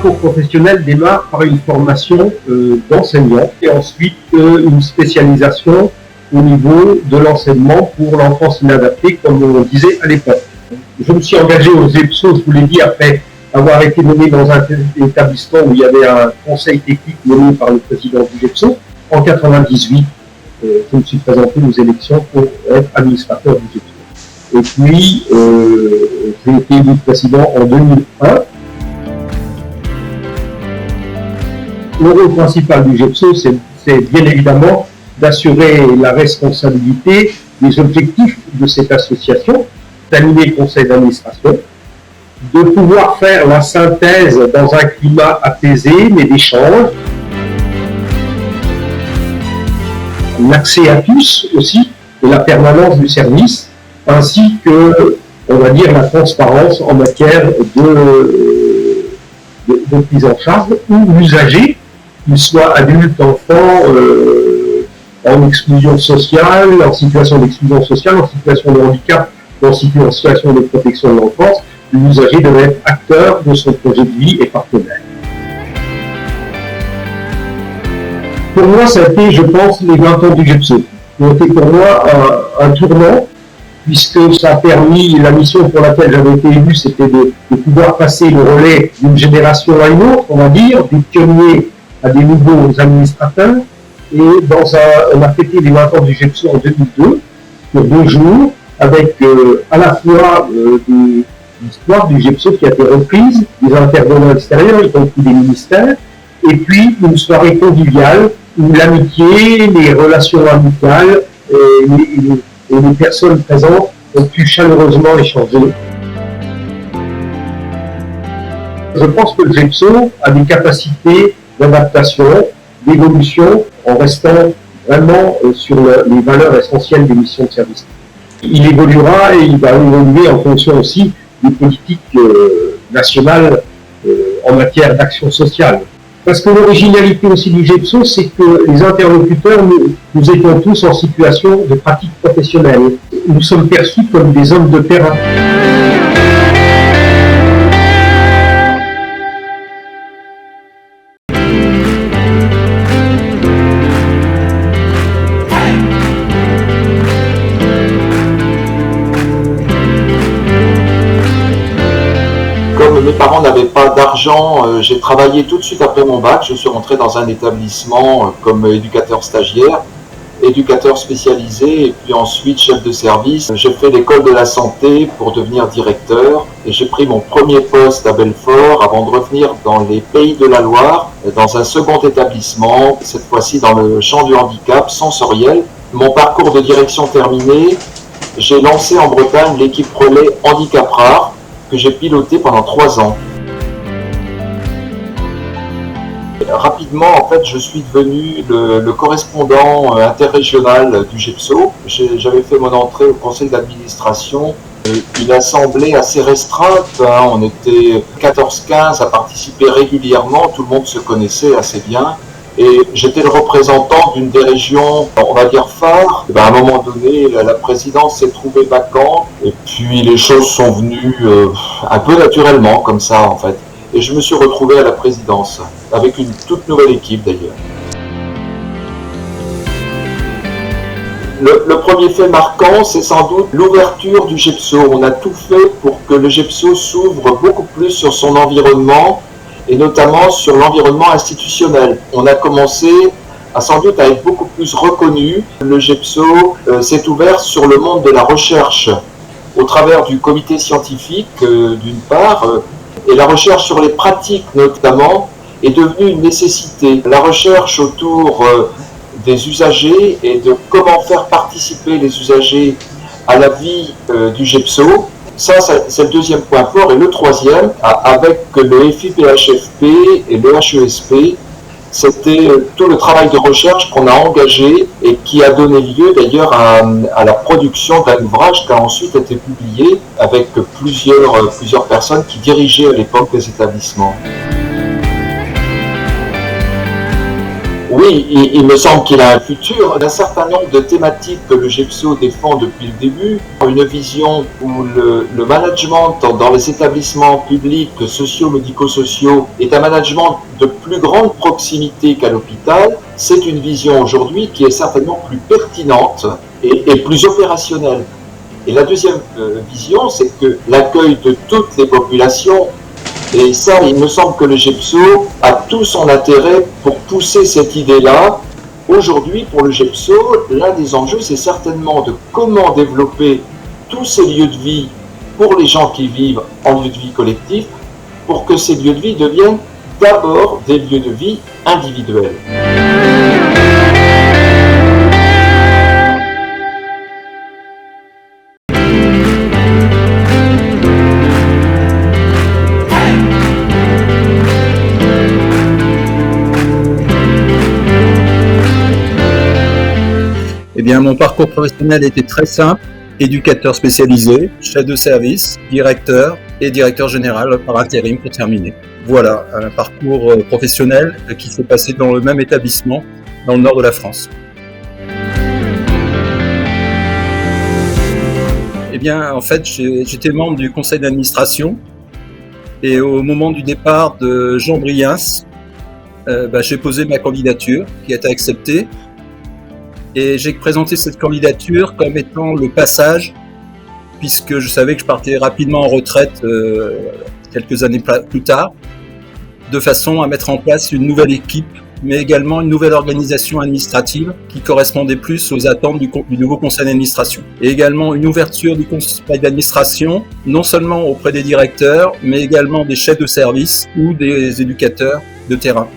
parcours professionnel démarre par une formation d'enseignant et ensuite une spécialisation au niveau de l'enseignement pour l'enfance inadaptée, comme on le disait à l'époque. Je me suis engagé aux EPSO, je vous l'ai dit, après avoir été nommé dans un établissement où il y avait un conseil technique nommé par le président du GEPSO. En 1998, je me suis présenté aux élections pour être administrateur du GEPSO. Et puis, j'ai été élu président en 2001. Le rôle principal du GEPSO, c'est bien évidemment d'assurer la responsabilité des objectifs de cette association, d'animer le conseil d'administration, de pouvoir faire la synthèse dans un climat apaisé, mais d'échange. L'accès à tous aussi, et la permanence du service, ainsi que, on va dire, la transparence en matière de prise en charge, où l'usager, qu'il soit adulte, enfant, en exclusion sociale, en situation d'exclusion sociale, en situation de handicap, en situation de protection de l'enfance, l'usager devait être acteur de son projet de vie et partenaire. Pour moi, ça a été, je pense, les 20 ans du GEPSO, qui ont été pour moi un tournant, puisque ça a permis, la mission pour laquelle j'avais été élu, c'était de pouvoir passer le relais d'une génération à une autre, on va dire, des pionniers à des nouveaux administrateurs. Et on a fêté les 20 ans du GEPSO en 2002, pour 2 jours, avec à la fois l'histoire du GEPSO qui a été reprise, des intervenants extérieurs, y compris des ministères, et puis une soirée conviviale où l'amitié, les relations amicales et les personnes présentes ont pu chaleureusement échanger. Je pense que le GEPSO a des capacités d'adaptation, d'évolution, en restant vraiment sur les valeurs essentielles des missions de service. Il évoluera et il va évoluer en fonction aussi des politiques nationales en matière d'action sociale. Parce que l'originalité aussi du GEPSO, c'est que les interlocuteurs, nous étions tous en situation de pratique professionnelle. Nous sommes perçus comme des hommes de terrain. Mes parents n'avaient pas d'argent, j'ai travaillé tout de suite après mon bac, je suis rentré dans un établissement comme éducateur stagiaire, éducateur spécialisé et puis ensuite chef de service. J'ai fait l'école de la santé pour devenir directeur et j'ai pris mon premier poste à Belfort avant de revenir dans les Pays de la Loire, dans un second établissement, cette fois-ci dans le champ du handicap sensoriel. Mon parcours de direction terminé, j'ai lancé en Bretagne l'équipe relais Handicap Rare, que j'ai piloté pendant 3 ans. Rapidement, en fait, je suis devenu le correspondant interrégional du GEPSO. J'avais fait mon entrée au conseil d'administration, une assemblée assez restreinte. On était 14-15 à participer régulièrement, tout le monde se connaissait assez bien. Et j'étais le représentant d'une des régions, on va dire, phares. À un moment donné, la présidence s'est trouvée vacante et puis les choses sont venues un peu naturellement, comme ça en fait. Et je me suis retrouvé à la présidence, avec une toute nouvelle équipe d'ailleurs. Le premier fait marquant, c'est sans doute l'ouverture du GEPSO. On a tout fait pour que le GEPSO s'ouvre beaucoup plus sur son environnement, et notamment sur l'environnement institutionnel. On a commencé sans doute à être beaucoup plus reconnu. Le GEPSO s'est ouvert sur le monde de la recherche au travers du comité scientifique d'une part, et la recherche sur les pratiques notamment est devenue une nécessité. La recherche autour des usagers et de comment faire participer les usagers à la vie du GEPSO. Ça, c'est le deuxième point fort. Et le troisième, avec le FIPHFP et le HESP, c'était tout le travail de recherche qu'on a engagé et qui a donné lieu d'ailleurs à la production d'un ouvrage qui a ensuite été publié avec plusieurs personnes qui dirigeaient à l'époque les établissements. Oui, il me semble qu'il a un futur. Un certain nombre de thématiques que le GEPSO défend depuis le début, une vision où le management dans les établissements publics, sociaux, médico-sociaux, est un management de plus grande proximité qu'à l'hôpital. C'est une vision aujourd'hui qui est certainement plus pertinente et plus opérationnelle. Et la deuxième vision, c'est que l'accueil de toutes les populations, et ça, il me semble que le GEPSO a tout son intérêt pour pousser cette idée-là. Aujourd'hui, pour le GEPSO, l'un des enjeux, c'est certainement de comment développer tous ces lieux de vie pour les gens qui vivent en lieu de vie collectif, pour que ces lieux de vie deviennent d'abord des lieux de vie individuels. Eh bien, mon parcours professionnel était très simple. Éducateur spécialisé, chef de service, directeur et directeur général par intérim pour terminer. Voilà, un parcours professionnel qui s'est passé dans le même établissement dans le nord de la France. Eh bien, en fait, j'étais membre du conseil d'administration et au moment du départ de Jean Briens, j'ai posé ma candidature qui a été acceptée. Et j'ai présenté cette candidature comme étant le passage, puisque je savais que je partais rapidement en retraite quelques années plus tard, de façon à mettre en place une nouvelle équipe, mais également une nouvelle organisation administrative qui correspondait plus aux attentes du nouveau conseil d'administration. Et également une ouverture du conseil d'administration, non seulement auprès des directeurs, mais également des chefs de service ou des éducateurs de terrain.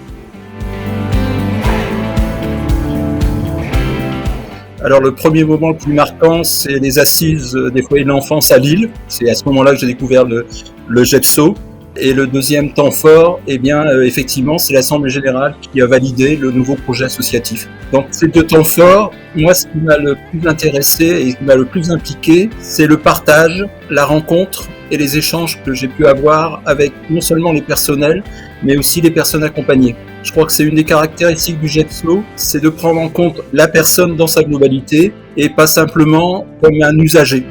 Alors le premier moment le plus marquant, c'est les assises des foyers de l'enfance à Lille. C'est à ce moment-là que j'ai découvert le GEPSO. Et le deuxième temps fort, effectivement, c'est l'Assemblée Générale qui a validé le nouveau projet associatif. Donc ces deux temps forts, moi ce qui m'a le plus intéressé et ce qui m'a le plus impliqué, c'est le partage, la rencontre et les échanges que j'ai pu avoir avec non seulement les personnels, mais aussi les personnes accompagnées. Je crois que c'est une des caractéristiques du GEPSO, c'est de prendre en compte la personne dans sa globalité et pas simplement comme un usager.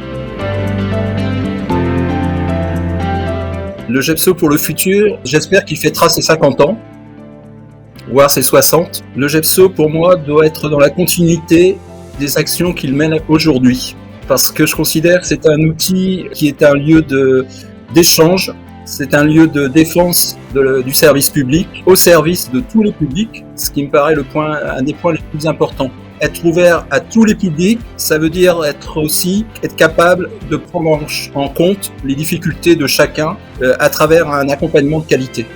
Le GEPSO pour le futur, j'espère qu'il fêtera ses 50 ans, voire ses 60. Le GEPSO, pour moi, doit être dans la continuité des actions qu'il mène aujourd'hui. Parce que je considère que c'est un outil qui est un lieu d'échange, c'est un lieu de défense du service public, au service de tous les publics, ce qui me paraît un des points les plus importants. Être ouvert à tous les publics, ça veut dire être capable de prendre en compte les difficultés de chacun à travers un accompagnement de qualité.